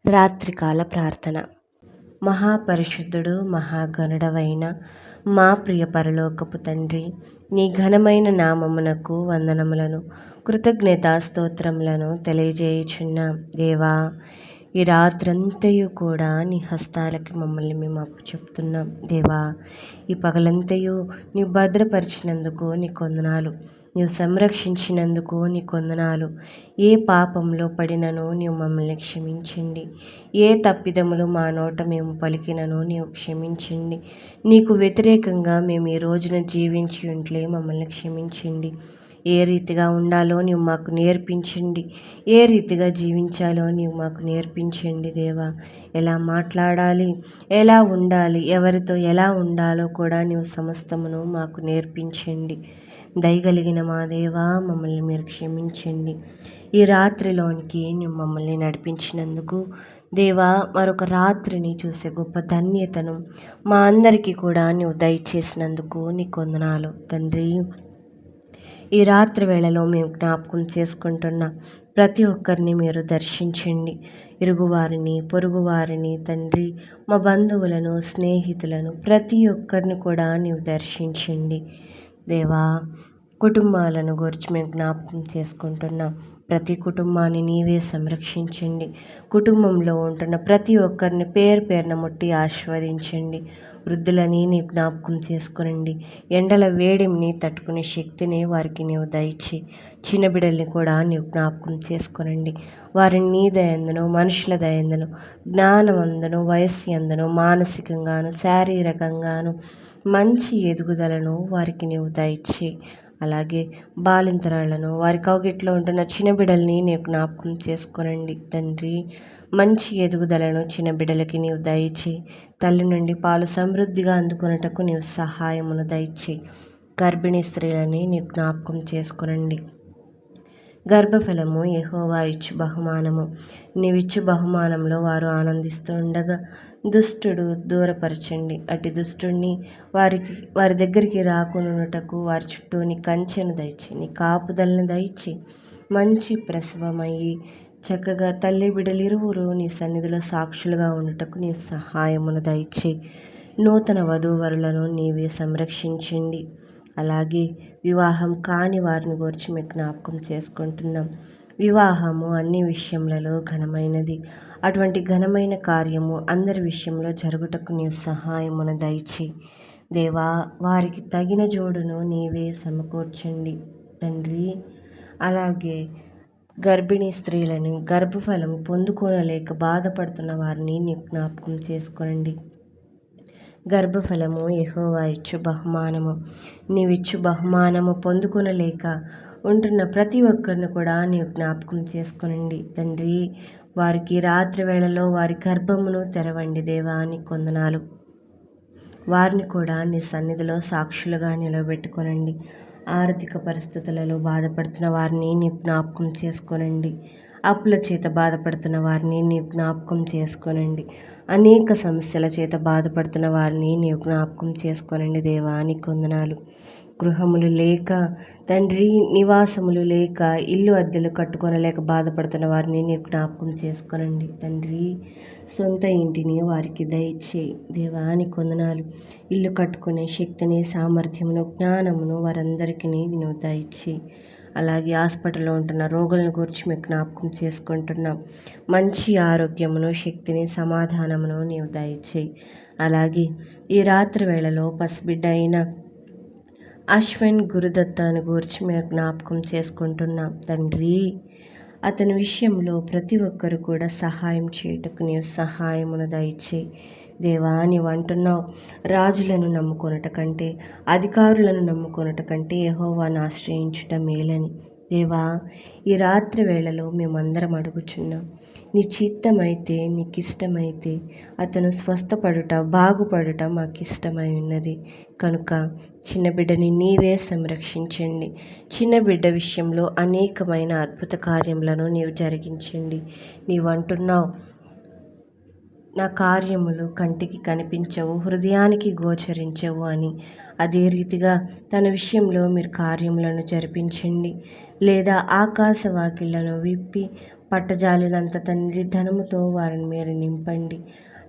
రాత్రికాల ప్రార్థన. మహాపరిశుద్ధుడు మహాగణుడవైన మా ప్రియ పరలోకపు తండ్రి, నీ ఘనమైన నామమునకు వందనములను కృతజ్ఞతాస్తోత్రములను తెలియజేయుచున్నాం. దేవా, ఈ రాత్రంతయు కూడా నీ హస్తాలకి మమ్మల్ని మేము అప్పచెప్తున్నాం. దేవా, ఈ పగలంతయు నీ భద్రపరిచినందుకు నీకు వందనాలు. నీవు సంరక్షించినందుకు నీకు వందనాలు. ఏ పాపంలో పడినను నీవు మమ్మల్ని క్షమించండి. ఏ తప్పిదములు మా నోట మేము పలికినను నీవు క్షమించండి. నీకు వ్యతిరేకంగా మేము ఈ రోజున జీవించి ఉంటే మమ్మల్ని క్షమించండి. ఏ రీతిగా ఉండాలో నీవు మాకు నేర్పించండి. ఏ రీతిగా జీవించాలో నీవు మాకు నేర్పించండి. దేవా, ఎలా మాట్లాడాలి, ఎలా ఉండాలి, ఎవరితో ఎలా ఉండాలో కూడా నీవు సమస్తమును మాకు నేర్పించండి. దయగలిగిన మా దేవా, మమ్మల్ని మీరు క్షమించండి. ఈ రాత్రిలోనికి నువ్వు మమ్మల్ని నడిపించినందుకు దేవా, మరొక రాత్రిని చూసే గొప్ప ధన్యతను మా అందరికీ కూడా నువ్వు దయచేసినందుకు నీకు వందనాలు తండ్రి. ఈ రాత్రి వేళలో మేము జ్ఞాపకం చేసుకుంటున్న ప్రతి ఒక్కరిని మీరు దర్శించండి. ఇరుగువారిని, పొరుగువారిని తండ్రి, మా బంధువులను, స్నేహితులను ప్రతి ఒక్కరిని కూడా నీవు దర్శించండి. దేవా, కుటుంబాలను గురించి మేము జ్ఞాపకం చేసుకుంటున్నాం. ప్రతి కుటుంబాన్ని నీవే సంరక్షించండి. కుటుంబంలో ఉంటున్న ప్రతి ఒక్కరిని పేరు పేరున ముట్టి ఆశీర్వదించండి. వృద్ధులని నీ జ్ఞాపకం చేసుకునండి. ఎండల వేడిని తట్టుకునే శక్తిని వారికి నీవు దయచి, చిన్న బిడ్డల్ని కూడా నీవు జ్ఞాపకం చేసుకునండి. వారిని నీ దయందును, మనుషుల దయందును, జ్ఞానమందును, వయస్సు అందును, మానసికంగాను, శారీరకంగాను మంచి ఎదుగుదలను వారికి నీవు దయచి, అలాగే బాలింతరాళ్లను, వారి కౌగిట్లో ఉంటున్న చిన్న బిడ్డల్ని నీవు జ్ఞాపకం చేసుకునండి తండ్రి. మంచి ఎదుగుదలను చిన్న బిడ్డలకి నీవు దయచి, తల్లి నుండి పాలు సమృద్ధిగా అందుకున్నటకు నీవు సహాయమును దయచి, గర్భిణీ స్త్రీలని నీవు జ్ఞాపకం చేసుకునండి. గర్భఫలము యెహోవా ఇచ్చు బహుమానము. నీవిచ్చు బహుమానంలో వారు ఆనందిస్తూ ఉండగా దుష్టుడు దూరపరచండి. అటు దుష్టుడిని వారి దగ్గరికి రాకునుటకు వారి చుట్టూ నీ కంచెను దయచి, నీ కాపుదలను దయచి, మంచి ప్రసవమయ్యి చక్కగా తల్లి బిడ్డలు ఇరువురు నీ సన్నిధిలో సాక్షులుగా ఉండటకు నీ సహాయమును దయచి, నూతన వధూవరులను నీవే సంరక్షించండి. అలాగే వివాహం కాని వారిని గురించి మేము జ్ఞాపకం చేసుకుంటున్నాం. వివాహము అన్ని విషయములలో ఘనమైనది. అటువంటి ఘనమైన కార్యము అందరి విషయంలో జరుగుటకు నీవు సహాయమును దయచి, దేవా, వారికి తగిన జోడును నీవే సమకూర్చండి తండ్రి. అలాగే గర్భిణీ స్త్రీలను గర్భఫలము పొందుకోనలేక బాధపడుతున్న వారిని నీ జ్ఞాపకం చేసుకోనండి. గర్భఫలము యెహోవా ఇచ్చు బహుమానము. నీవిచ్చు బహుమానము పొందుకొనలేక ఉంటున్న ప్రతి ఒక్కరిని కూడా నీవు జ్ఞాపకం చేసుకునండి తండ్రి. వారికి రాత్రి వేళలో వారి గర్భమును తెరవండి దేవా, నీకు వందనాలు. వారిని కూడా నీ సన్నిధిలో సాక్షులుగా నిలబెట్టుకొనండి. ఆర్థిక పరిస్థితులలో బాధపడుతున్న వారిని నీ జ్ఞాపకం చేసుకొనండి. అప్పుల చేత బాధపడుతున్న వారిని నీవు జ్ఞాపకం చేసుకొనండి. అనేక సమస్యల చేత బాధపడుతున్న వారిని నీవు జ్ఞాపకం చేసుకొనండి దేవా, నీకు వందనాలు. గృహములు లేక తండ్రి, నివాసములు లేక, ఇల్లు అద్దెలు కట్టుకొనలేక బాధపడుతున్న వారిని నీవు జ్ఞాపకం చేసుకొనండి తండ్రి. సొంత ఇంటిని వారికి దయచేయి దేవా, నీకు వందనాలు. ఇల్లు కట్టుకునే శక్తిని, సామర్థ్యమును, జ్ఞానమును వారందరికీ నువ్వు దయచేయి. అలాగే హాస్పిటల్లో ఉంటున్న రోగులను గురించి మేము జ్ఞాపకం చేసుకుంటున్నాం. మంచి ఆరోగ్యమును, శక్తిని, సమాధానమును నీవు దయచేయి. అలాగే ఈ రాత్రి వేళలో పసిబిడ్డ అయిన అశ్విన్ గురుదత్తాను గురించి మేము జ్ఞాపకం చేసుకుంటున్నాం తండ్రి. అతని విషయంలో ప్రతి ఒక్కరు కూడా సహాయం చేయుటకు నీవు సహాయమును దయచేయి దేవా. నీవు అంటున్నావు, రాజులను నమ్ముకొనుట కంటే, అధికారులను నమ్ముకొనుట కంటే యెహోవాను ఆశ్రయించుట మేలని. దేవా, ఈ రాత్రి వేళలో మేమందరం అడుగుచున్నాం, నీ చిత్తమైతే, నీకు ఇష్టమైతే అతను స్వస్థపడుట, బాగుపడుట మాకు ఇష్టమై ఉన్నది కనుక చిన్న బిడ్డని నీవే సంరక్షించండి. చిన్న బిడ్డ విషయంలో అనేకమైన అద్భుత కార్యములను నీవు జరిగించండి. నీవు అంటున్నావు, నా కార్యములు కంటికి కనిపించవు, హృదయానికి గోచరించవు అని. అదే రీతిగా తన విషయంలో మీరు కార్యములను జరిపించండి. లేదా ఆకాశ వాకిళ్లను విప్పి పట్టజాలినంత తండ్రి ధనముతో వారిని మీరు నింపండి.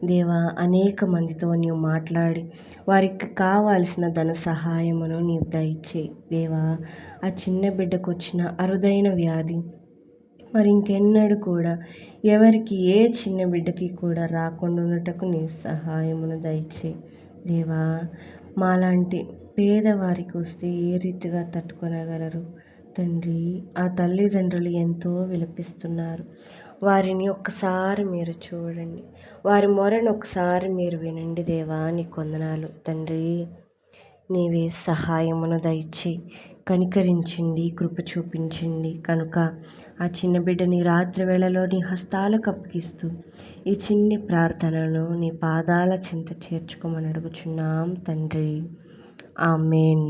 దేవా, అనేక మందితో నీవు మాట్లాడి వారికి కావాల్సిన ధన సహాయమును నీవు దయచేయి. దేవా, ఆ చిన్న బిడ్డకు వచ్చిన అరుదైన వ్యాధి మరి ఇంకెన్నడూ కూడా ఎవరికి ఏ చిన్న బిడ్డకి కూడా రాకుండా ఉండటకు నీ సహాయమును దయచేయి. దేవా, మాలాంటి పేదవారికి వస్తే ఏ రీతిగా తట్టుకొనగలరు తండ్రి? ఆ తల్లిదండ్రులు ఎంతో విలపిస్తున్నారు. వారిని ఒక్కసారి మీరు చూడండి, వారి మొరను ఒకసారి మీరు వినండి. దేవా, నీకు వందనాలు తండ్రి. నీవే సహాయమును దయచేయి, కనికరించండి, కృప చూపించండి. కనుక ఆ చిన్న బిడ్డని రాత్రి వేళలో నీ హస్తాలకు అప్పగిస్తూ ఈ చిన్ని ప్రార్థనను నీ పాదాల చెంత చేర్చుకోమని అడుగుచున్నాం తండ్రి. ఆమేన్.